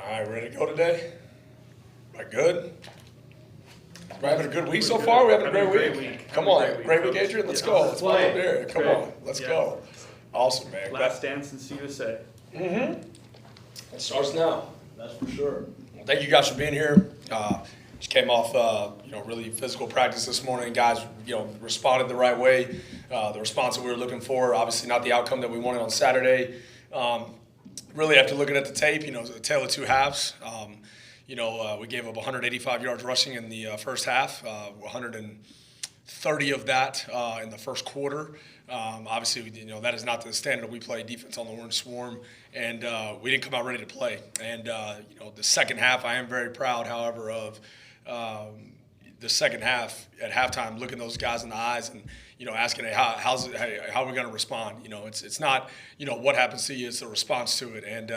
All right, ready to go today? Right, good? We're having a good week so far? We're having a great week. Come on, great week, Adrian. Let's go. Let's play up there. Come on, let's go. Awesome, man. Last dance in CUSA. Mm-hmm. It starts now. That's for sure. Well, thank you guys for being here. Just came off, really physical practice this morning. Guys, responded the right way. The response that we were looking for. Obviously, not the outcome that we wanted on Saturday. Really, after looking at the tape, it was a tale of two halves. We gave up 185 yards rushing in the first half, 130 of that in the first quarter. Obviously, that is not the standard we play defense on the Orange Swarm, and we didn't come out ready to play. And the second half, I am very proud, however, of the second half at halftime, looking those guys in the eyes and asking, how are we going to respond? It's not what happens to you; it's the response to it. And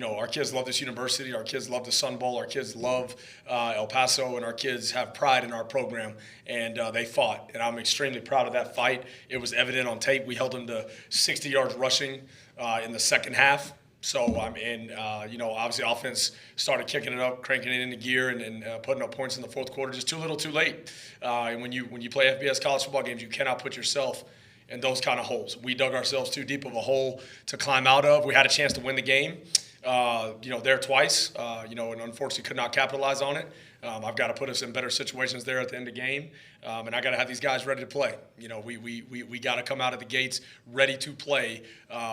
our kids love this university. Our kids love the Sun Bowl. Our kids love El Paso, and our kids have pride in our program. And they fought, and I'm extremely proud of that fight. It was evident on tape. We held them to 60 yards rushing in the second half. So, obviously offense started kicking it up, cranking it into gear, and putting up points in the fourth quarter. Just too little, too late. And when you play FBS college football games, you cannot put yourself in those kind of holes. We dug ourselves too deep of a hole to climb out of. We had a chance to win the game, there twice, and unfortunately could not capitalize on it. I've got to put us in better situations there at the end of the game, and I got to have these guys ready to play. We got to come out of the gates ready to play,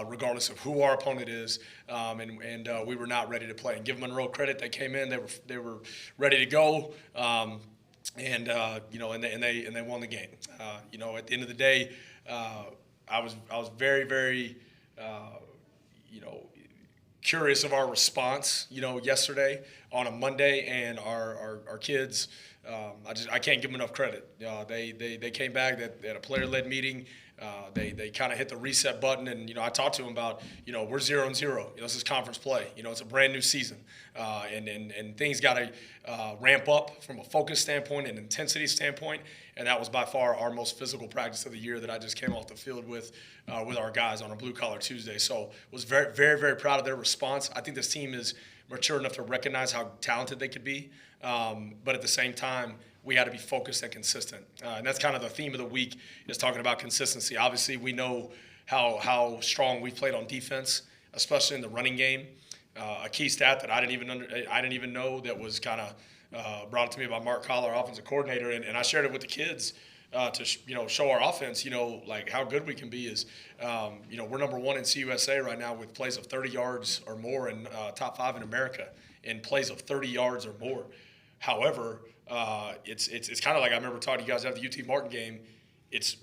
regardless of who our opponent is, and we were not ready to play. And give Monroe credit; they came in, they were ready to go, and they won the game. At the end of the day, I was very, very, curious of our response, yesterday on a Monday, and our kids, I can't give them enough credit. They came back, they had a player-led meeting. They kind of hit the reset button, and I talked to them about we're 0-0. This is conference play. It's a brand new season, and things got to ramp up from a focus standpoint and intensity standpoint. And that was by far our most physical practice of the year that I just came off the field with our guys on a Blue Collar Tuesday. So was very, very, very proud of their response. I think this team is mature enough to recognize how talented they could be, but at the same time, we had to be focused and consistent. And that's kind of the theme of the week, is talking about consistency. Obviously, we know how strong we played on defense, especially in the running game. A key stat that I didn't even know, that was kind of brought up to me by Mark Collar, our offensive coordinator, and I shared it with the kids to show our offense, like how good we can be. Is we're number one in CUSA right now with plays of 30 yards or more, and top 5 in America in plays of 30 yards or more. However, it's kind of like I remember talking to you guys after the UT Martin game.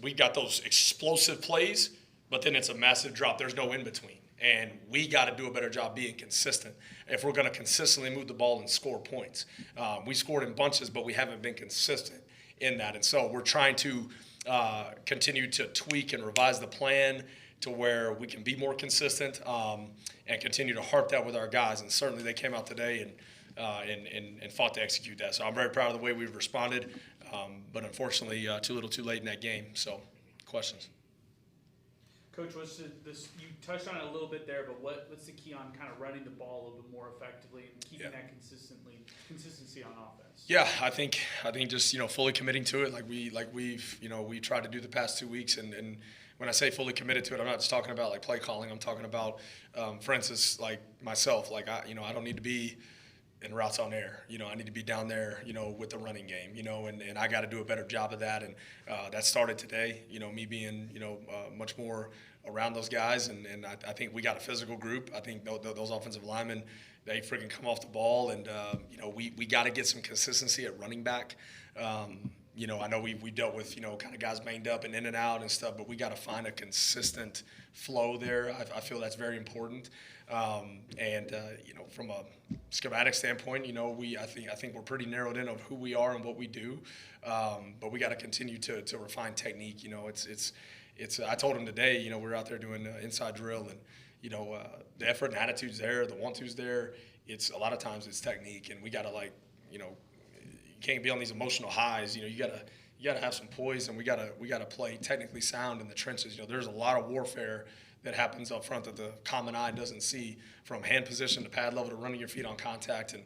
We got those explosive plays, but then it's a massive drop. There's no in between. And we got to do a better job being consistent if we're going to consistently move the ball and score points. We scored in bunches, but we haven't been consistent in that. And so we're trying to continue to tweak and revise the plan to where we can be more consistent, and continue to harp that with our guys. And certainly they came out today and fought to execute that. So I'm very proud of the way we've responded, but unfortunately too little too late in that game. So questions? Coach, you touched on it a little bit there, but what's the key on kind of running the ball a little bit more effectively and keeping that consistency on offense? Yeah, I think just fully committing to it, like we've tried to do the past 2 weeks, and when I say fully committed to it, I'm not just talking about like play calling. I'm talking about, for instance, like myself, like I don't need to be in routes on air. I need to be down there, with the running game, and I got to do a better job of that. And that started today, me being, much more around those guys. And I think we got a physical group. I think those offensive linemen, they freaking come off the ball. And, we got to get some consistency at running back. I know we dealt with, kind of guys banged up and in and out and stuff, but we got to find a consistent flow there. I feel that's very important. From a schematic standpoint, I think we're pretty narrowed in of who we are and what we do. But we got to continue to refine technique. I told him today, we were out there doing inside drill, and, the effort and attitude's there, the want-to's there. It's a lot of times it's technique, and we got to you can't be on these emotional highs. You gotta have some poise, and we gotta play technically sound in the trenches. There's a lot of warfare that happens up front that the common eye doesn't see, from hand position to pad level to running your feet on contact, and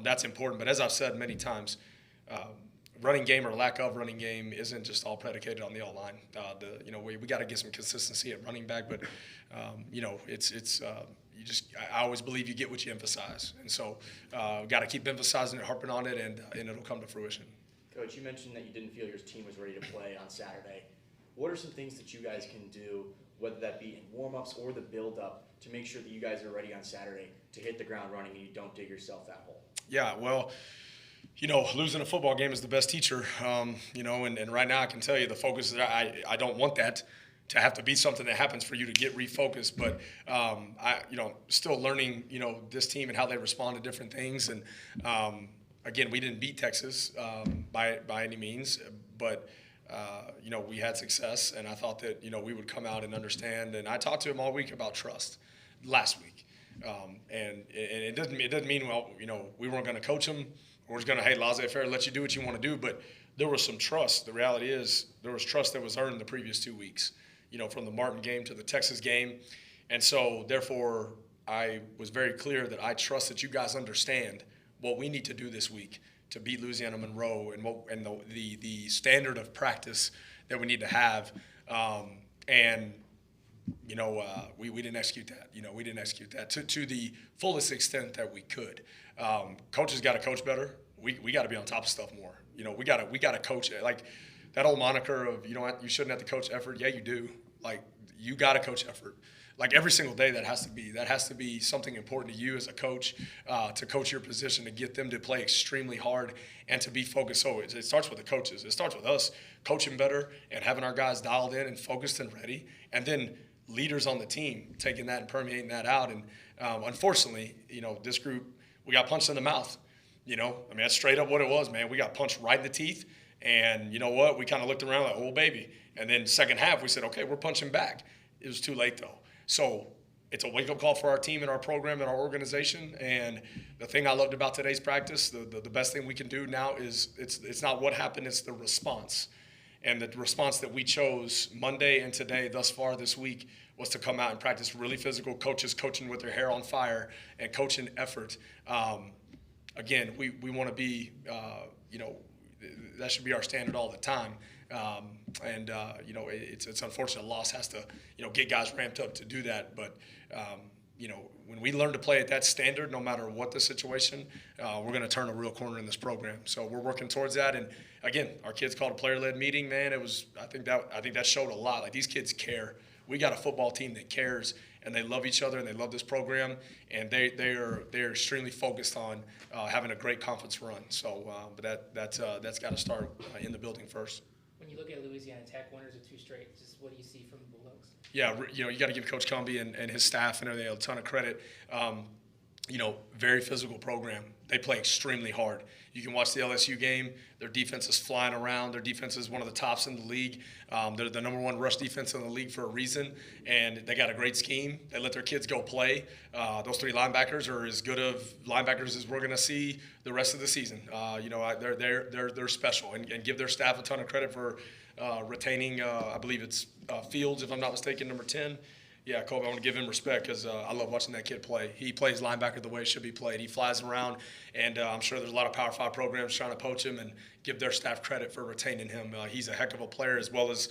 that's important. But as I've said many times, running game or lack of running game isn't just all predicated on the O-line. We got to get some consistency at running back, but I always believe you get what you emphasize, and so got to keep emphasizing it, harping on it, and it'll come to fruition. Coach, you mentioned that you didn't feel your team was ready to play on Saturday. What are some things that you guys can do, whether that be in warm-ups or the build-up, to make sure that you guys are ready on Saturday to hit the ground running and you don't dig yourself that hole? Yeah, well, losing a football game is the best teacher, and right now I can tell you the focus is I don't want that to have to be something that happens for you to get refocused, but still learning, this team and how they respond to different things. And again, we didn't beat Texas by any means, but we had success, and I thought that we would come out and understand. And I talked to him all week about trust last week, and it doesn't mean we weren't going to coach him. We're just going to, hey, laissez-faire, let you do what you want to do. But there was some trust. The reality is there was trust that was earned the previous 2 weeks, from the Martin game to the Texas game. And so, therefore, I was very clear that I trust that you guys understand what we need to do this week to beat Louisiana Monroe and the standard of practice that we need to have. We didn't execute that. We didn't execute that to the fullest extent that we could. Coaches got to coach better. We got to be on top of stuff more. We got to coach it. Like that old moniker of you shouldn't have to coach effort. Yeah, you do. Like you got to coach effort. Like every single day, that has to be something important to you as a coach, to coach your position, to get them to play extremely hard and to be focused. So it starts with the coaches. It starts with us coaching better and having our guys dialed in and focused and ready, and then leaders on the team taking that and permeating that out. And unfortunately, this group, we got punched in the mouth. That's straight up what it was, man. We got punched right in the teeth, and you know what? We kind of looked around like, oh baby. And then second half, we said, okay, we're punching back. It was too late though. So it's a wake-up call for our team and our program and our organization. And the thing I loved about today's practice, the best thing we can do now is it's not what happened, it's the response. And the response that we chose Monday and today thus far this week was to come out and practice really physical, coaches coaching with their hair on fire and coaching effort. Again, we want to be, that should be our standard all the time. It's unfortunate loss has to, get guys ramped up to do that. But, when we learn to play at that standard, no matter what the situation, we're going to turn a real corner in this program. So we're working towards that. And again, our kids called a player-led meeting, man. I think that showed a lot. Like these kids care. We got a football team that cares, and they love each other and they love this program, and they're extremely focused on having a great conference run. So, but that's got to start in the building first. When you look at Louisiana Tech, winners of 2 straight, just what do you see from the Bulldogs? Yeah, you got to give Coach Cumbie and his staff and everything a ton of credit. Very physical program. They play extremely hard. You can watch the LSU game. Their defense is flying around. Their defense is one of the tops in the league. They're the number 1 rush defense in the league for a reason, and they got a great scheme. They let their kids go play. Those 3 linebackers are as good of linebackers as we're going to see the rest of the season. They're special, and give their staff a ton of credit for retaining. I believe it's Fields, if I'm not mistaken, number 10. Yeah, Colby, I want to give him respect because I love watching that kid play. He plays linebacker the way it should be played. He flies around, and I'm sure there's a lot of Power 5 programs trying to poach him and give their staff credit for retaining him. He's a heck of a player, as well as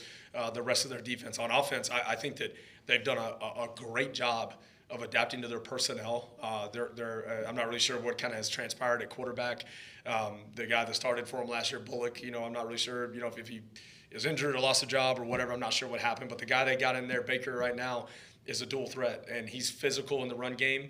the rest of their defense. On offense, I think that they've done a great job of adapting to their personnel. I'm not really sure what kind of has transpired at quarterback. The guy that started for him last year, Bullock, I'm not really sure, if he is injured or lost a job or whatever. I'm not sure what happened. But the guy they got in there, Baker, right now, is a dual threat, and he's physical in the run game.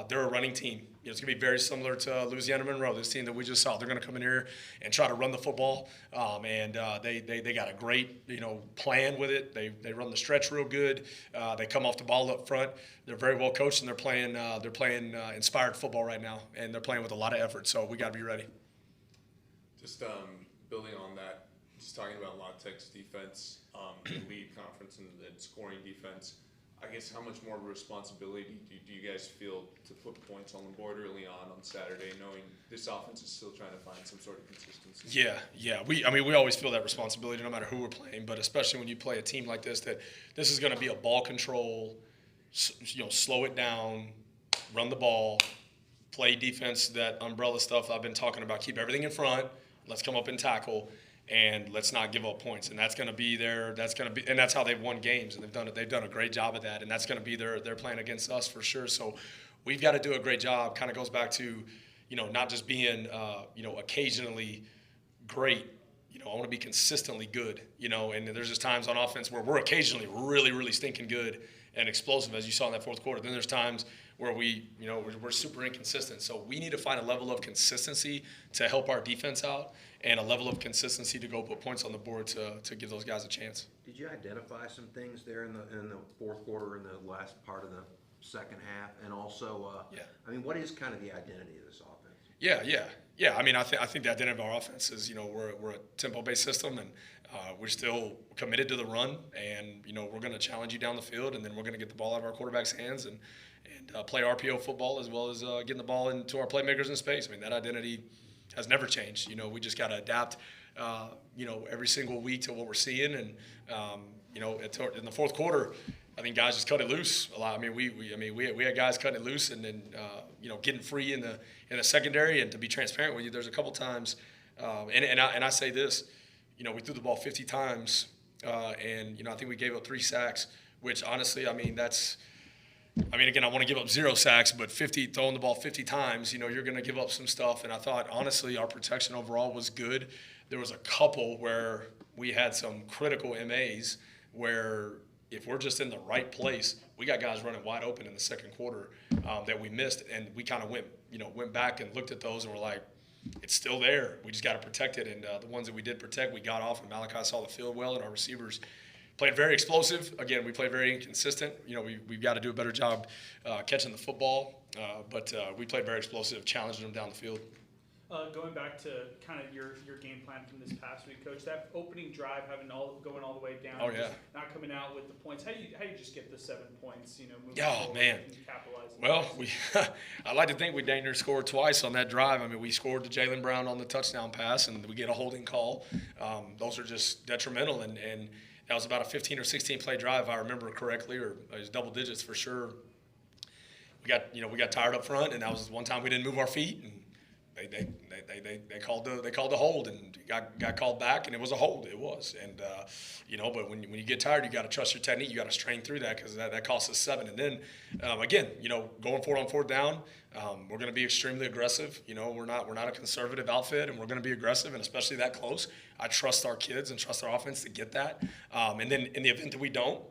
They're a running team. It's going to be very similar to Louisiana Monroe, this team that we just saw. They're going to come in here and try to run the football, and they got a great plan with it. They run the stretch real good. They come off the ball up front. They're very well coached, and they're playing inspired football right now, and they're playing with a lot of effort. So we got to be ready. Just building on that, just talking about La Tech's defense, the lead conference and scoring defense. I guess how much more of a responsibility do you guys feel to put points on the board early on Saturday, knowing this offense is still trying to find some sort of consistency? Yeah. We always feel that responsibility no matter who we're playing, but especially when you play a team like this, that this is going to be a ball control, slow it down, run the ball, play defense, that umbrella stuff I've been talking about. Keep everything in front. Let's come up and tackle, and let's not give up points. And that's going to be and that's how they've won games, and they've done a great job at that. And that's going to be their plan against us for sure. So we've got to do a great job. Kind of goes back to, not just being, occasionally great. I want to be consistently good. And there's just times on offense where we're occasionally really, really stinking good and explosive, as you saw in that fourth quarter. Then there's times where we're super inconsistent. So we need to find a level of consistency to help our defense out, and a level of consistency to go put points on the board to give those guys a chance. Did you identify some things there in the fourth quarter, in the last part of the second half, and also, what is kind of the identity of this offense? Yeah. I think the identity of our offense is, we're a tempo-based system, and we're still committed to the run, and we're going to challenge you down the field, and then we're going to get the ball out of our quarterback's hands and play RPO football, as well as getting the ball into our playmakers in space. That identity has never changed. We just got to adapt, every single week to what we're seeing, and in the fourth quarter, I think guys just cut it loose a lot. We had guys cutting it loose, and then getting free in the secondary. And to be transparent with you, there's a couple times, and I say this, we threw the ball 50 times, and I think we gave up 3 sacks, which honestly, again, I want to give up 0 sacks, but throwing the ball 50 times, you're going to give up some stuff. And I thought, honestly, our protection overall was good. There was a couple where we had some critical MAs where if we're just in the right place, we got guys running wide open in the second quarter that we missed. And we kind of went back and looked at those, and we're like, it's still there. We just got to protect it. And the ones that we did protect, we got off, and Malachi saw the field well, and our receivers played very explosive. Again, we played very inconsistent. We've got to do a better job catching the football, but we played very explosive, challenging them down the field. Going back to kind of your game plan from this past week, Coach, that opening drive going all the way down, just not coming out with the points. How do you just get the 7 points? Moving forward and capitalizing. Well, I like to think we dang near scored twice on that drive. We scored to Jaylen Brown on the touchdown pass, and we get a holding call. Those are just detrimental, and that was about a 15 or 16 play drive, if I remember correctly, or it was double digits for sure. We got tired up front, and that was one time we didn't move our feet, and they called the hold, and got called back, and it was a hold. It was, and but when you get tired, you got to trust your technique. You got to strain through that, because that costs us 7. And then again, going forward on fourth down, we're going to be extremely aggressive. We're not a conservative outfit, and we're going to be aggressive, and especially that close. I trust our kids and trust our offense to get that. And then in the event that we don't,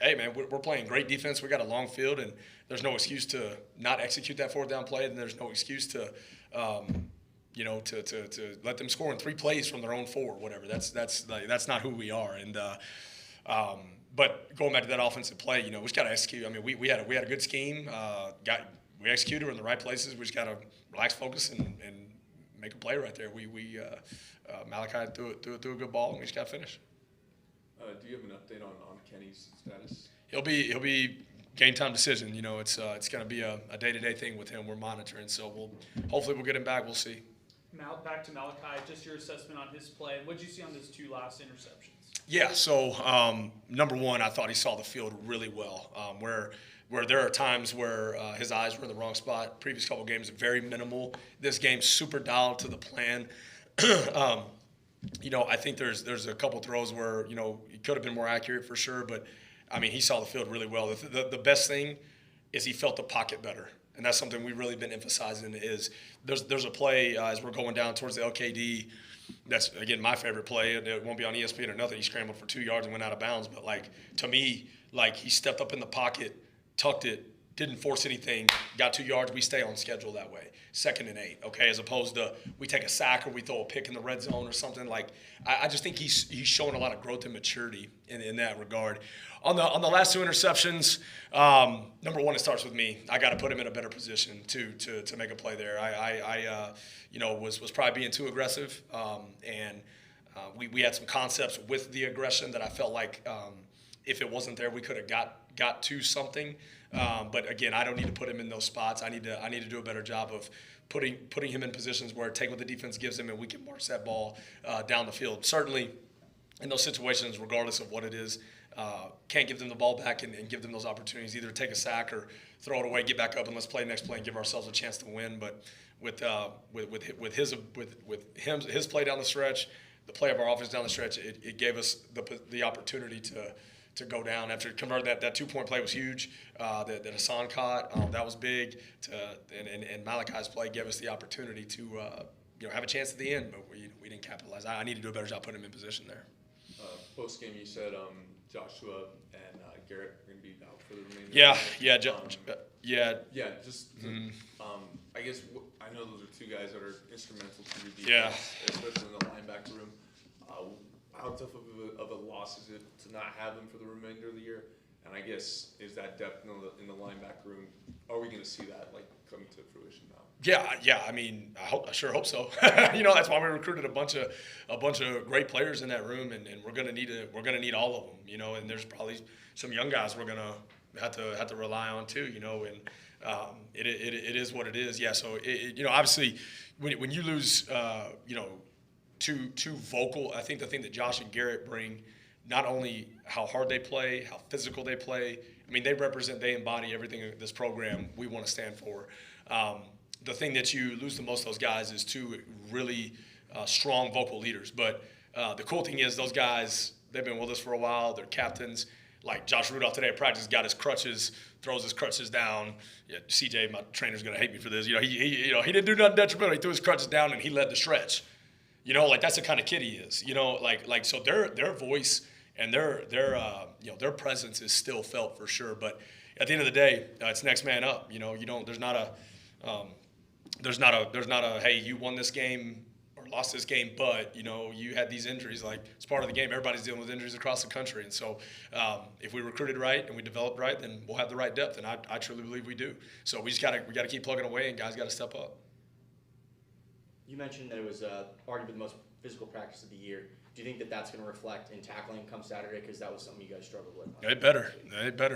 hey man, we're playing great defense. We got a long field, and there's no excuse to not execute that fourth down play, and there's no excuse to to let them score in 3 plays from their own 4, whatever. That's not who we are. And but going back to that offensive play, we just got to execute. We had a good scheme. We executed in the right places. We just got to relax, focus, and make a play right there. Malachi threw a good ball, and we just got to finish. Do you have an update on Kenny's status? He'll be game time decision. It's going to be a day-to-day thing with him. We're monitoring, so hopefully we'll get him back. We'll see. Back to Malachi, just your assessment on his play. What did you see on those 2 last interceptions? Yeah, so number one, I thought he saw the field really well. Where there are times where his eyes were in the wrong spot. Previous couple games, very minimal. This game, super dialed to the plan. I think there's a couple throws where he could have been more accurate for sure, but he saw the field really well. The best thing is he felt the pocket better, and that's something we've really been emphasizing. Is there's a play as we're going down towards the LKD. That's again my favorite play. It won't be on ESPN or nothing. He scrambled for 2 yards and went out of bounds. But to me, he stepped up in the pocket, tucked it, didn't force anything, got 2 yards. We stay on schedule that way. 2nd and 8, okay, as opposed to we take a sack or we throw a pick in the red zone or something. I just think he's showing a lot of growth and maturity in that regard. On the last 2 interceptions, number one, it starts with me. I got to put him in a better position to make a play there. I was probably being too aggressive, and we had some concepts with the aggression that I felt like if it wasn't there, we could have got to something. But again, I don't need to put him in those spots. I need to do a better job of putting him in positions where take what the defense gives him and we can march that ball down the field. Certainly, in those situations, regardless of what it is, can't give them the ball back and give them those opportunities, either take a sack or throw it away, get back up, and let's play next play and give ourselves a chance to win. But with his play down the stretch, the play of our offense down the stretch, it gave us the opportunity to go down after convert that 2-point play was huge. That Hassan caught, that was big. And Malachi's play gave us the opportunity to have a chance at the end, but we didn't capitalize. I need to do a better job putting him in position there. Post game, you said Joshua and Garrett are going to be out for the remainder. I guess I know those are two guys that are instrumental to your defense, especially in the linebacker room. How tough of a loss is it to not have them for the remainder of the year? And I guess is that depth in the linebacker room? Are we going to see that coming to fruition now? Yeah. I mean, I sure hope so. That's why we recruited a bunch of great players in that room, and we're gonna need all of them. And there's probably some young guys we're gonna have to rely on too. And it is what it is. Yeah. So obviously, when you lose, two vocal. I think the thing that Josh and Garrett bring, not only how hard they play, how physical they play. I mean, they embody everything in this program we want to stand for. The thing that you lose the most of those guys is two really strong vocal leaders. But the cool thing is those guys, they've been with us for a while. They're captains. Like Josh Rudolph today at practice got his crutches, throws his crutches down. Yeah, CJ, my trainer's gonna hate me for this. He didn't do nothing detrimental. He threw his crutches down and he led the stretch. That's the kind of kid he is. So their voice and their presence is still felt for sure. But at the end of the day, it's next man up. There's not a hey, you won this game or lost this game, but you had these injuries. Like, it's part of the game. Everybody's dealing with injuries across the country, and so if we recruited right and we developed right, then we'll have the right depth, and I truly believe we do. So we gotta keep plugging away, and guys got to step up. You mentioned that it was arguably the most physical practice of the year. Do you think that that's going to reflect in tackling come Saturday? Because that was something you guys struggled with. It better,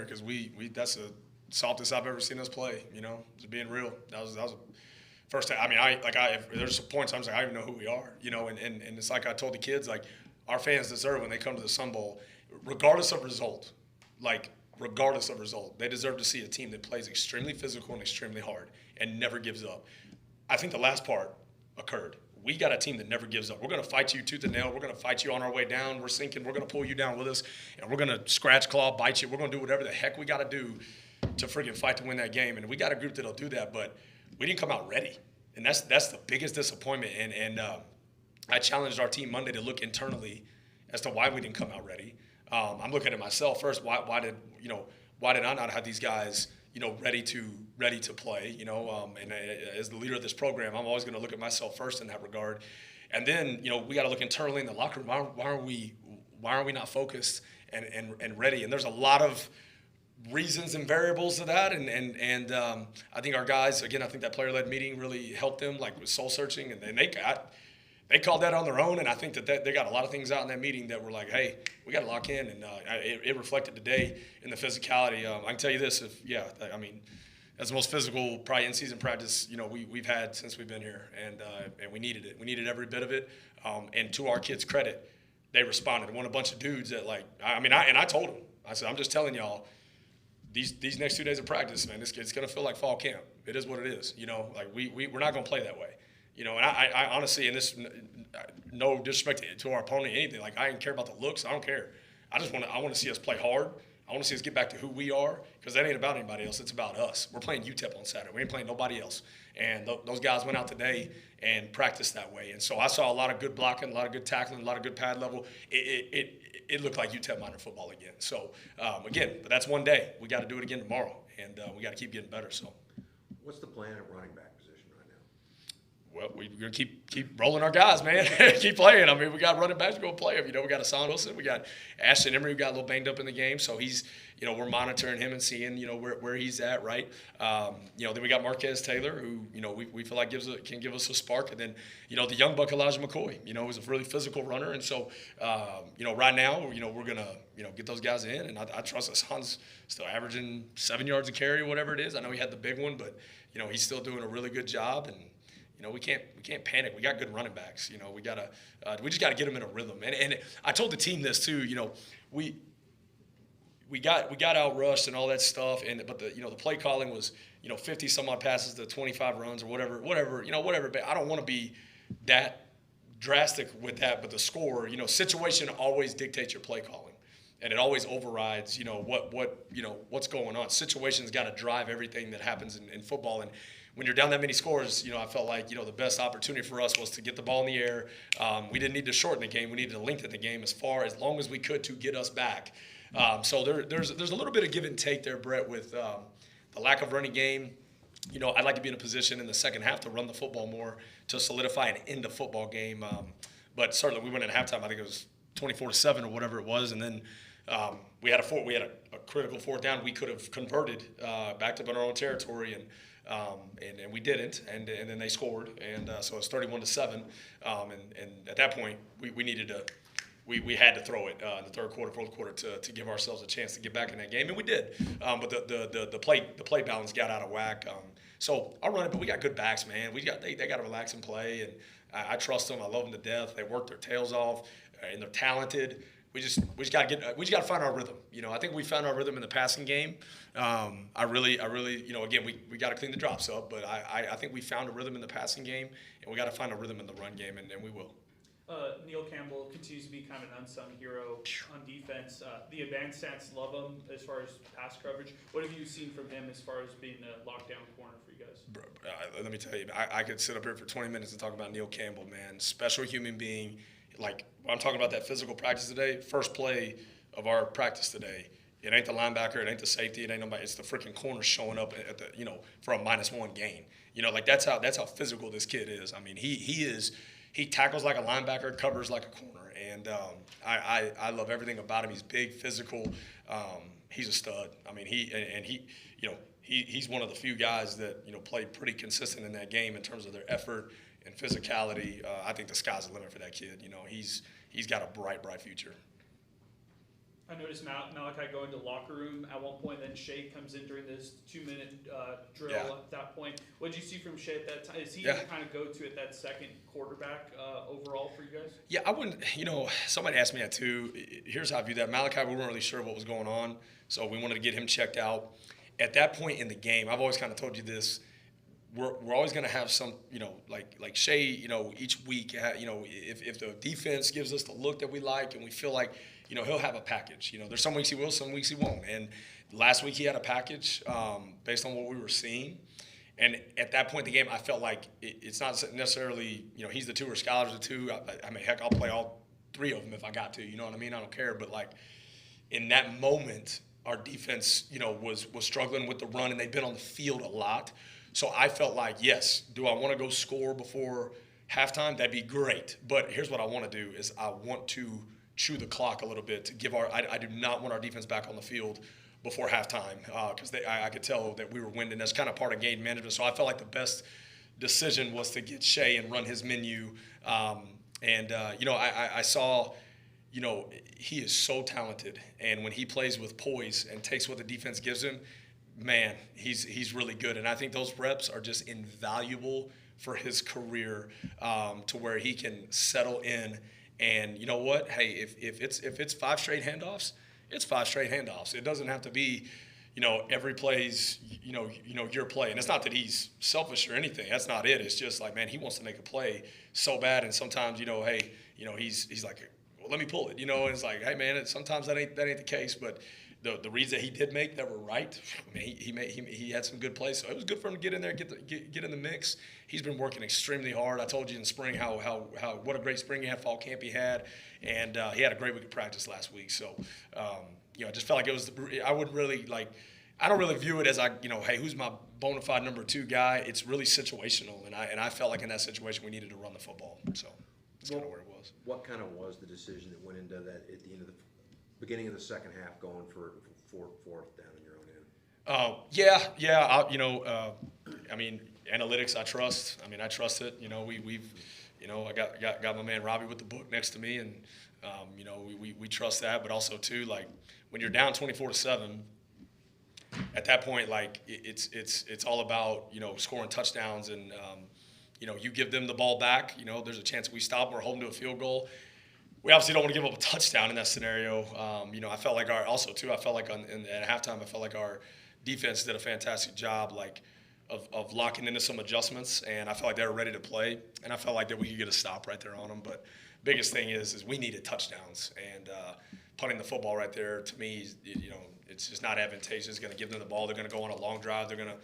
because we that's the softest I've ever seen us play. Just being real. That was a first time. I mean, there's some points I'm like, I don't even know who we are. And it's like I told the kids, like, our fans deserve when they come to the Sun Bowl, regardless of result, they deserve to see a team that plays extremely physical and extremely hard and never gives up. I think the last part occurred. We got a team that never gives up. We're going to fight you tooth and nail. We're going to fight you on our way down. We're sinking. We're going to pull you down with us, and we're going to scratch, claw, bite you. We're going to do whatever the heck we got to do to freaking fight to win that game. And we got a group that'll do that, but we didn't come out ready. And that's the biggest disappointment. And I challenged our team Monday to look internally as to why we didn't come out ready. I'm looking at myself first. Why did I not have these guys ready to play, and as the leader of this program, I'm always going to look at myself first in that regard. And then, we got to look internally in the locker room. Why are we not focused and ready? And there's a lot of reasons and variables to that. And I think our guys, again, I think that player-led meeting really helped them, like with soul searching, and they called that on their own, and I think that they got a lot of things out in that meeting that were like, hey, we got to lock in, and it reflected today in the physicality. I can tell you this, that's the most physical probably in-season practice we've had since we've been here, and we needed it. We needed every bit of it, and to our kids' credit, they responded. Won a bunch of dudes that I told them, I said, I'm just telling y'all, these next 2 days of practice, man, it's going to feel like fall camp. It is what it is. We're not going to play that way. And I honestly, and this, no disrespect to our opponent, anything, like, I didn't care about the looks. I don't care. I want to see us play hard. I want to see us get back to who we are, because that ain't about anybody else. It's about us. We're playing UTEP on Saturday. We ain't playing nobody else. And those guys went out today and practiced that way. And so I saw a lot of good blocking, a lot of good tackling, a lot of good pad level. It looked like UTEP minor football again. So, again, but that's one day. We got to do it again tomorrow, and we got to keep getting better. So, what's the plan at running back position right now? Well, we're gonna keep rolling our guys, man. Keep playing. I mean, we got running backs to go play them. You know, we got Hassan Wilson, we got Ashton Emery, who got a little banged up in the game, so he's, you know, we're monitoring him and seeing, you know, where he's at, right? You know, then we got Marquez Taylor, who, you know, we feel like can give us a spark, and then, you know, the young buck Elijah McCoy, you know, who's a really physical runner, and so, you know, right now, you know, we're gonna, you know, get those guys in, and I trust Hassan's still averaging 7 yards a carry or whatever it is. I know he had the big one, but, you know, he's still doing a really good job, and, you know, we can't panic. We got good running backs. You know, we just gotta get them in a rhythm. And I told the team this too. You know, we got out rushed and all that stuff. But the, you know, the play calling was, you know, 50 some odd passes to 25 runs or whatever. You know, whatever. But I don't want to be that drastic with that. But the score, you know, situation always dictates your play calling, and it always overrides, you know, what's going on. Situation's got to drive everything that happens in football. And when you're down that many scores, you know, I felt like, you know, the best opportunity for us was to get the ball in the air. We didn't need to shorten the game. We needed to lengthen the game as long as we could to get us back. So there's a little bit of give and take there, Brett, with the lack of running game. You know, I'd like to be in a position in the second half to run the football more, to solidify and end the football game. But certainly we went in halftime, I think it was 24-7 or whatever it was, and then we had a critical fourth down. We could have converted backed up in our own territory, and we didn't, and then they scored, and so it's 31-7, and at that point we needed to, we had to throw it in the third quarter, fourth quarter to give ourselves a chance to get back in that game, and we did. But the play balance got out of whack. So I'll run it, but we got good backs, man. They got to relax and play, and I trust them. I love them to death. They work their tails off, and they're talented. We just got to find our rhythm. You know, I think we found our rhythm in the passing game. I really, you know, again, we got to clean the drops up, but I think we found a rhythm in the passing game, and we got to find a rhythm in the run game, and we will. Neil Campbell continues to be kind of an unsung hero on defense. The advanced stats love him as far as pass coverage. What have you seen from him as far as being a lockdown corner for you guys? Bro, let me tell you, I could sit up here for 20 minutes and talk about Neil Campbell, man. Special human being. Like, when I'm talking about that physical practice today, first play of our practice today, it ain't the linebacker, it ain't the safety, it ain't nobody. It's the freaking corner showing up at the, you know, for a -1 gain. You know, like that's how physical this kid is. I mean, he tackles like a linebacker, covers like a corner, and I love everything about him. He's big, physical. He's a stud. I mean, he's one of the few guys that, you know, played pretty consistent in that game in terms of their effort and physicality. I think the sky's the limit for that kid. You know, he's got a bright future. I noticed Malachi go into the locker room at one point, then Shea comes in during this 2-minute drill at that point. What did you see from Shea at that time? Is he the kind of go-to at that second quarterback overall for you guys? Yeah, I wouldn't, you know, somebody asked me that too. Here's how I view that. Malachi, we weren't really sure what was going on, so we wanted to get him checked out. At that point in the game, I've always kind of told you this, we're always going to have some, you know, like Shea, you know, each week, you know, if the defense gives us the look that we like and we feel like, you know, he'll have a package. You know, there's some weeks he will, some weeks he won't. And last week he had a package based on what we were seeing. And at that point in the game, I felt like it's not necessarily, you know, he's the 2 or Skylar's the 2. I mean, heck, I'll play all 3 of them if I got to. You know what I mean? I don't care. But, like, in that moment, our defense, you know, was struggling with the run, and they've been on the field a lot. So I felt like, yes, do I want to go score before halftime? That'd be great. But here's what I want to do is I want to chew the clock a little bit to give I do not want our defense back on the field before halftime because I could tell that we were winning. That's kind of part of game management. So I felt like the best decision was to get Shea and run his menu. You know, I saw, you know, he is so talented. And when he plays with poise and takes what the defense gives him, man, he's really good. And I think those reps are just invaluable for his career to where he can settle in. And you know what? Hey, if it's 5 straight handoffs, it's 5 straight handoffs. It doesn't have to be, you know, every play's, you know your play. And it's not that he's selfish or anything. That's not it. It's just like, man, he wants to make a play so bad. And sometimes, you know, hey, you know, he's like, well, let me pull it. You know, and it's like, hey, man, sometimes that ain't the case. But the reads that he did make that were right, I mean, he had some good plays. So it was good for him to get in there, get in the mix. He's been working extremely hard. I told you in spring how what a great spring he had, fall camp he had, and he had a great week of practice last week. So you know, I just felt like it was. I wouldn't really like. I don't really view it as hey, who's my bona fide number 2 guy? It's really situational, and I felt like in that situation we needed to run the football. So that's kind of where it was. What kind of was the decision that went into that at the end of the beginning of the second half, going for fourth down in your own end? I mean, analytics I trust. I mean, I trust it. We've I got my man Robbie with the book next to me, and we trust that. But also too, like when you're down 24-7. At that point, like it's all about scoring touchdowns, and you give them the ball back. There's a chance we stop or hold them to a field goal. We obviously don't want to give up a touchdown in that scenario. I felt like at halftime, I felt like our defense did a fantastic job, like of locking into some adjustments, and I felt like they were ready to play, and I felt like that we could get a stop right there on them. But biggest thing is we needed touchdowns, and punting the football right there to me, it's just not advantageous. It's going to give them the ball. They're going to go on a long drive. They're going to,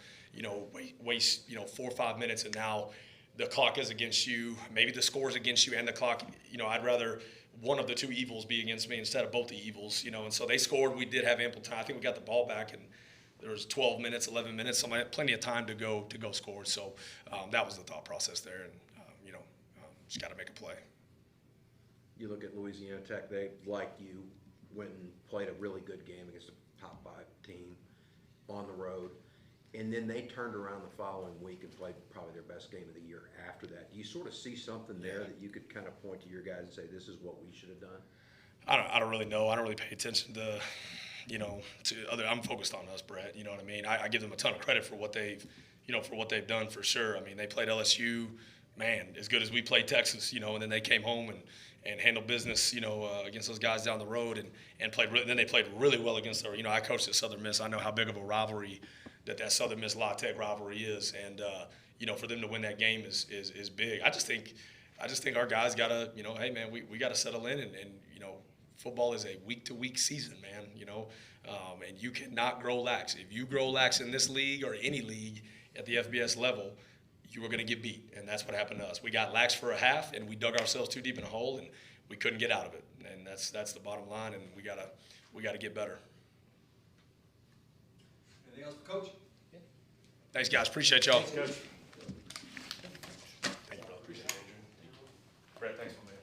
waste 4 or 5 minutes, and now the clock is against you. Maybe the score is against you, and the clock. I'd rather one of the 2 evils be against me instead of both the evils. And so they scored. We did have ample time. I think we got the ball back, and there was 12 minutes, 11 minutes. So I had plenty of time to go score. So that was the thought process there, and just got to make a play. You look at Louisiana Tech. They, like you, went and played a really good game against a top 5 team on the road, and then they turned around the following week and played probably their best game of the year after that. Do you sort of see something there that you could kind of point to your guys and say, this is what we should have done? I don't really know. I don't really pay attention to other. I'm focused on us, Brett. You know what I mean? I give them a ton of credit for what they've done for sure. I mean, they played LSU, man, as good as we played Texas, and then they came home and handled business, against those guys down the road, and played. Then they played really well against our. I coached at Southern Miss. I know how big of a rivalry that Southern Miss La Tech rivalry is, and for them to win that game is big. I just think our guys gotta, hey man, we gotta settle in, and football is a week-to-week season, man. And you cannot grow lax. If you grow lax in this league or any league at the FBS level, you were going to get beat, and that's what happened to us. We got lax for a half, and we dug ourselves too deep in a hole, and we couldn't get out of it. And that's the bottom line, and we gotta get better. Anything else for Coach? Thanks, guys. Appreciate y'all. Thanks, Coach. Thank you, brother. Appreciate it, Adrian. Brett, thanks for me.